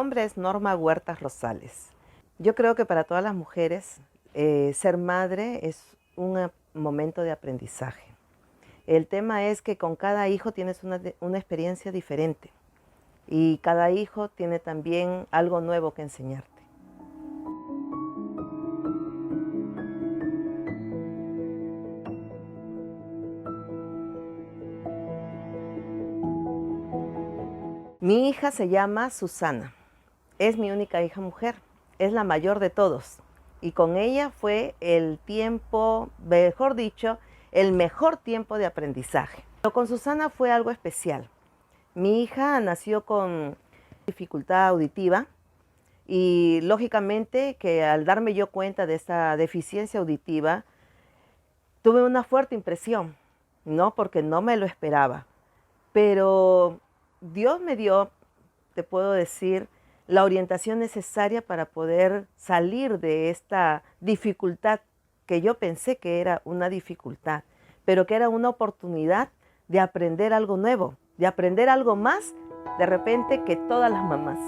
nombre es Norma Huertas Rosales. Yo creo que para todas las mujeres ser madre es un momento de aprendizaje. El tema es que con cada hijo tienes una experiencia diferente y cada hijo tiene también algo nuevo que enseñarte. Mi hija se llama Susana, es mi única hija mujer, es la mayor de todos y con ella fue el tiempo, mejor dicho, el mejor tiempo de aprendizaje. Pero con Susana fue algo especial. Mi hija nació con dificultad auditiva y lógicamente que al darme yo cuenta de esta deficiencia auditiva, tuve una fuerte impresión, ¿no? Porque no me lo esperaba. Pero Dios me dio, te puedo decir, la orientación necesaria para poder salir de esta dificultad que yo pensé que era una dificultad, pero que era una oportunidad de aprender algo nuevo, de aprender algo más de repente que todas las mamás.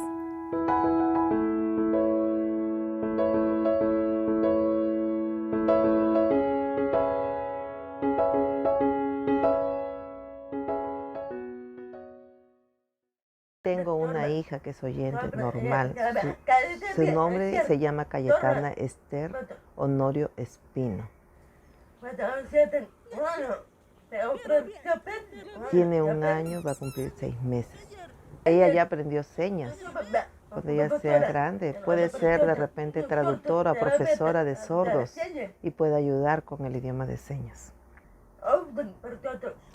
Tengo una hija que es oyente normal. Su nombre se llama Cayetana Esther Honorio Espino. Tiene 1 año, va a cumplir 6 meses. Ella ya aprendió señas. Cuando ella sea grande, puede ser de repente traductora, profesora de sordos y puede ayudar con el idioma de señas.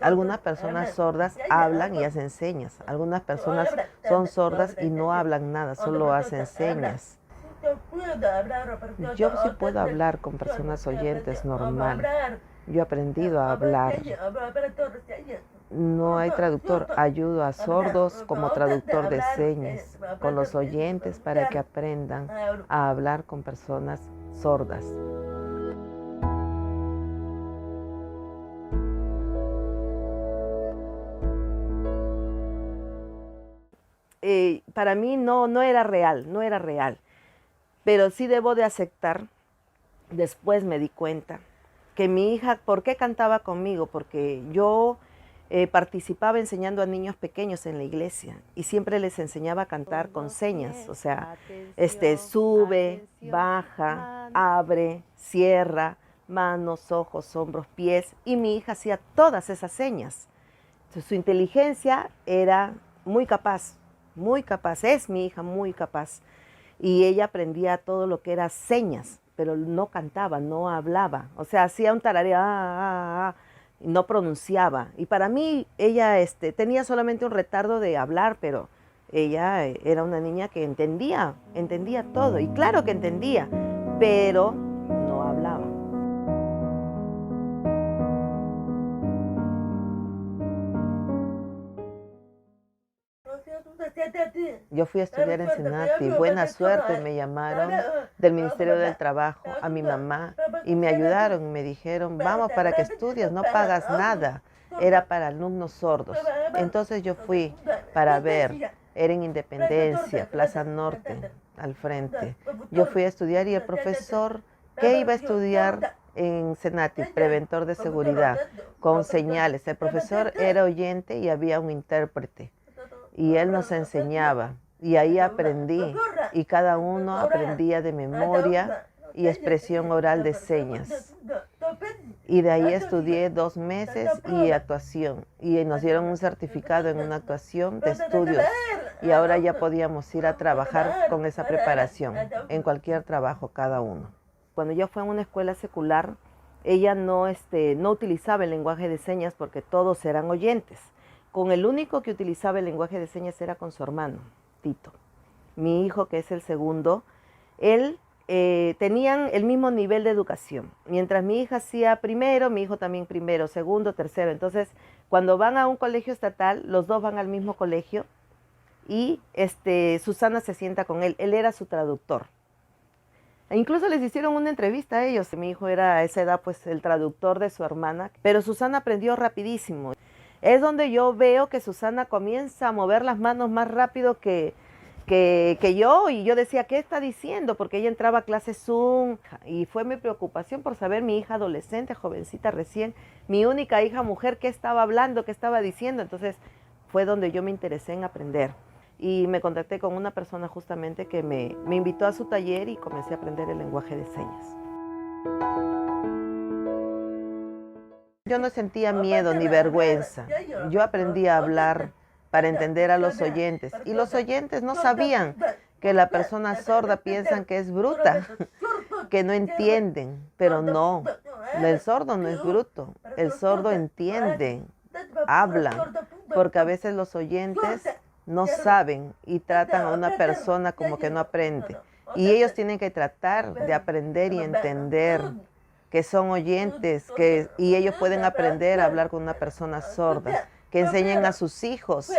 Algunas personas sordas hablan y hacen señas. Algunas personas son sordas y no hablan nada, solo hacen señas. Yo sí puedo hablar con personas oyentes normal. Yo he aprendido a hablar. No hay traductor. Ayudo a sordos como traductor de señas con los oyentes para que aprendan a hablar con personas sordas. Para mí no era real, no era real. Pero sí debo de aceptar, después me di cuenta, que mi hija, ¿por qué cantaba conmigo? Porque yo participaba enseñando a niños pequeños en la iglesia y siempre les enseñaba a cantar con señas, o sea, sube, baja, abre, cierra, manos, ojos, hombros, pies, y mi hija hacía todas esas señas. Entonces, su inteligencia era muy capaz, es mi hija muy capaz. Y ella aprendía todo lo que era señas, pero no cantaba, no hablaba. O sea, hacía un tarareo, y no pronunciaba. Y para mí, ella tenía solamente un retardo de hablar, pero ella era una niña que entendía todo. Y claro que entendía, pero no hablaba. Yo fui a estudiar en Senati, buena suerte me llamaron del Ministerio del Trabajo a mi mamá y me ayudaron, me dijeron, vamos para que estudies, no pagas nada, era para alumnos sordos. Entonces yo fui para ver, era en Independencia, Plaza Norte, al frente. Yo fui a estudiar y el profesor que iba a estudiar en Senati, preventor de seguridad, con señales, el profesor era oyente y había un intérprete. Y él nos enseñaba, y ahí aprendí, y cada uno aprendía de memoria y expresión oral de señas. Y de ahí estudié 2 meses y actuación, y nos dieron un certificado en una actuación de estudios, y ahora ya podíamos ir a trabajar con esa preparación, en cualquier trabajo cada uno. Cuando yo fui a una escuela secular, ella no utilizaba el lenguaje de señas porque todos eran oyentes. Con el único que utilizaba el lenguaje de señas era con su hermano, Tito. Mi hijo, que es el segundo, él tenían el mismo nivel de educación. Mientras mi hija hacía primero, mi hijo también primero, segundo, tercero. Entonces, cuando van a un colegio estatal, los dos van al mismo colegio y Susana se sienta con él. Él era su traductor. E incluso les hicieron una entrevista a ellos. Mi hijo era a esa edad pues el traductor de su hermana, pero Susana aprendió rapidísimo. Es donde yo veo que Susana comienza a mover las manos más rápido que y yo decía, ¿qué está diciendo? Porque ella entraba a clases Zoom y fue mi preocupación por saber mi hija adolescente, jovencita recién, mi única hija mujer, qué estaba hablando, qué estaba diciendo. Entonces fue donde yo me interesé en aprender y me contacté con una persona justamente que me invitó a su taller y comencé a aprender el lenguaje de señas. Yo no sentía miedo ni vergüenza. Yo aprendí a hablar para entender a los oyentes. Y los oyentes no sabían que la persona sorda piensan que es bruta, que no entienden, pero no. El sordo no es bruto, el sordo entiende, habla, porque a veces los oyentes no saben y tratan a una persona como que no aprende. Y ellos tienen que tratar de aprender y entender que son oyentes, y ellos pueden aprender a hablar con una persona sorda, que enseñen a sus hijos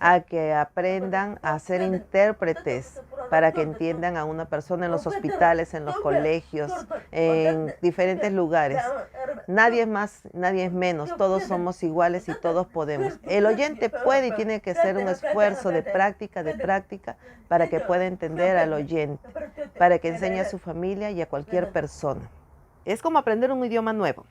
a que aprendan a ser intérpretes para que entiendan a una persona en los hospitales, en los colegios, en diferentes lugares. Nadie es más, nadie es menos, todos somos iguales y todos podemos. El oyente puede y tiene que hacer un esfuerzo de práctica para que pueda entender al oyente, para que enseñe a su familia y a cualquier persona. Es como aprender un idioma nuevo,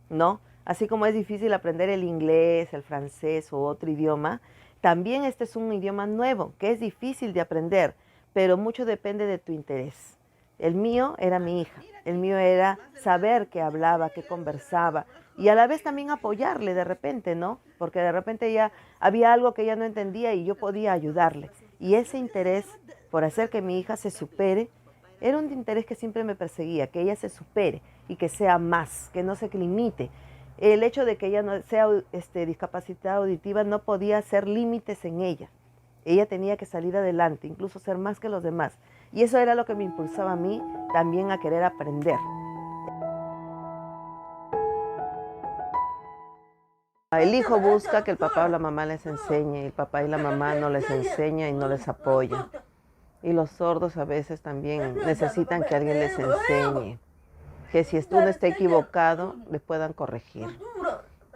¿no? Así como es difícil aprender el inglés, el francés o otro idioma, también este es un idioma nuevo que es difícil de aprender, pero mucho depende de tu interés. El mío era mi hija, el mío era saber que hablaba, que conversaba y a la vez también apoyarle de repente, ¿no? Porque de repente ya había algo que ella no entendía y yo podía ayudarle. Y ese interés por hacer que mi hija se supere era un interés que siempre me perseguía, que ella se supere y que sea más, que no se limite. El hecho de que ella no sea discapacitada auditiva no podía hacer límites en ella. Ella tenía que salir adelante, incluso ser más que los demás. Y eso era lo que me impulsaba a mí también a querer aprender. El hijo busca que el papá o la mamá les enseñe, y el papá y la mamá no les enseña y no les apoya. Y los sordos a veces también necesitan que alguien les enseñe, que si uno está equivocado, le puedan corregir,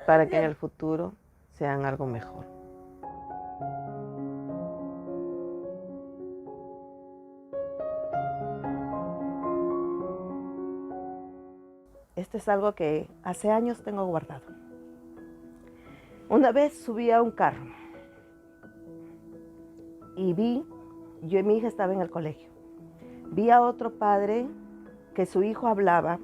para que en el futuro sean algo mejor. Esto es algo que hace años tengo guardado. Una vez subí a un carro y mi hija estaba en el colegio. Vi a otro padre que su hijo hablaba,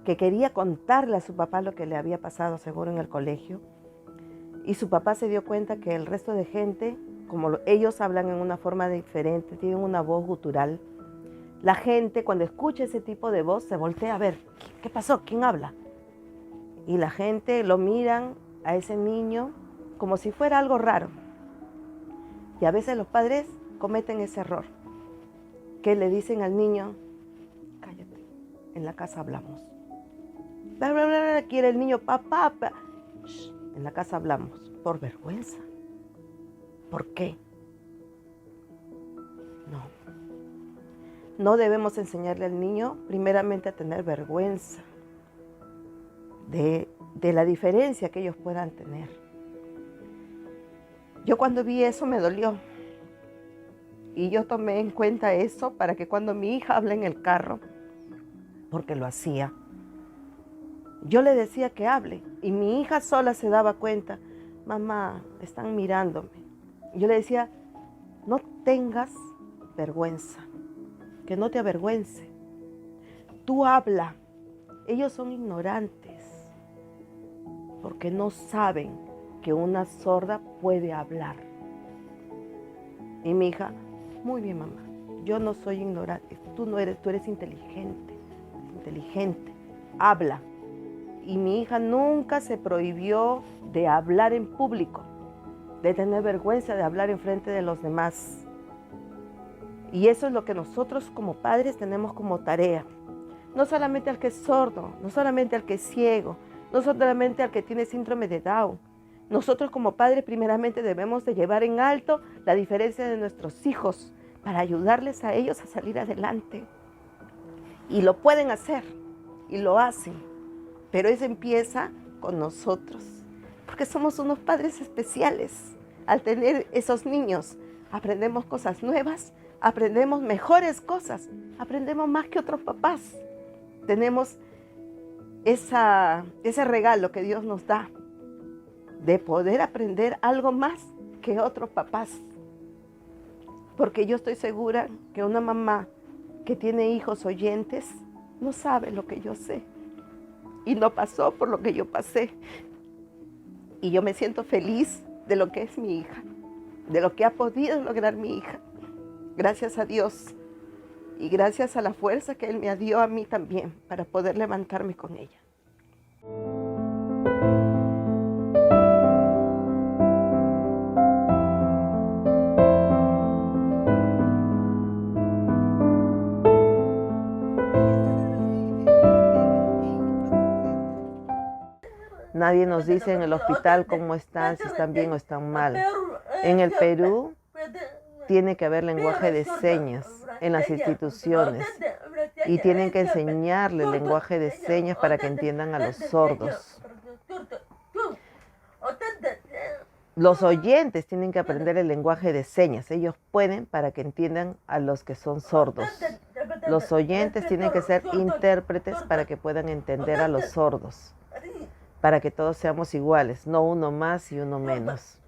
que quería contarle a su papá lo que le había pasado seguro en el colegio. Y su papá se dio cuenta que el resto de gente, como ellos hablan en una forma diferente, tienen una voz gutural, la gente cuando escucha ese tipo de voz se voltea a ver, ¿qué pasó? ¿Quién habla? Y la gente lo miran a ese niño como si fuera algo raro. Y a veces los padres cometen ese error, que le dicen al niño, cállate, en la casa hablamos. Bla, bla, bla, bla, quiere el niño, papá, en la casa hablamos, por vergüenza. ¿Por qué? No debemos enseñarle al niño primeramente a tener vergüenza de la diferencia que ellos puedan tener. Yo cuando vi eso me dolió. Y yo tomé en cuenta eso para que cuando mi hija hable en el carro, porque lo hacía, yo le decía que hable. Y mi hija sola se daba cuenta, mamá, están mirándome. Y yo le decía, no tengas vergüenza, que no te avergüence. Tú habla. Ellos son ignorantes, porque no saben que una sorda puede hablar. Y mi hija, muy bien, mamá, yo no soy ignorante, tú eres inteligente, habla. Y mi hija nunca se prohibió de hablar en público, de tener vergüenza de hablar en frente de los demás. Y eso es lo que nosotros como padres tenemos como tarea. No solamente al que es sordo, no solamente al que es ciego, no solamente al que tiene síndrome de Down. Nosotros como padres primeramente debemos de llevar en alto la diferencia de nuestros hijos para ayudarles a ellos a salir adelante. Y lo pueden hacer, y lo hacen, pero eso empieza con nosotros, porque somos unos padres especiales al tener esos niños, aprendemos cosas nuevas, aprendemos mejores cosas, aprendemos más que otros papás. Tenemos ese regalo que Dios nos da de poder aprender algo más que otros papás. Porque yo estoy segura que una mamá que tiene hijos oyentes no sabe lo que yo sé y no pasó por lo que yo pasé. Y yo me siento feliz de lo que es mi hija, de lo que ha podido lograr mi hija. Gracias a Dios y gracias a la fuerza que Él me dio a mí también para poder levantarme con ella. Nadie nos dice en el hospital cómo están, si están bien o están mal. En el Perú tiene que haber lenguaje de señas en las instituciones y tienen que enseñarle el lenguaje de señas para que entiendan a los sordos. Los oyentes tienen que aprender el lenguaje de señas. Ellos pueden para que entiendan a los que son sordos. Los oyentes tienen que ser intérpretes para que puedan entender a los sordos, para que todos seamos iguales, no uno más y uno menos.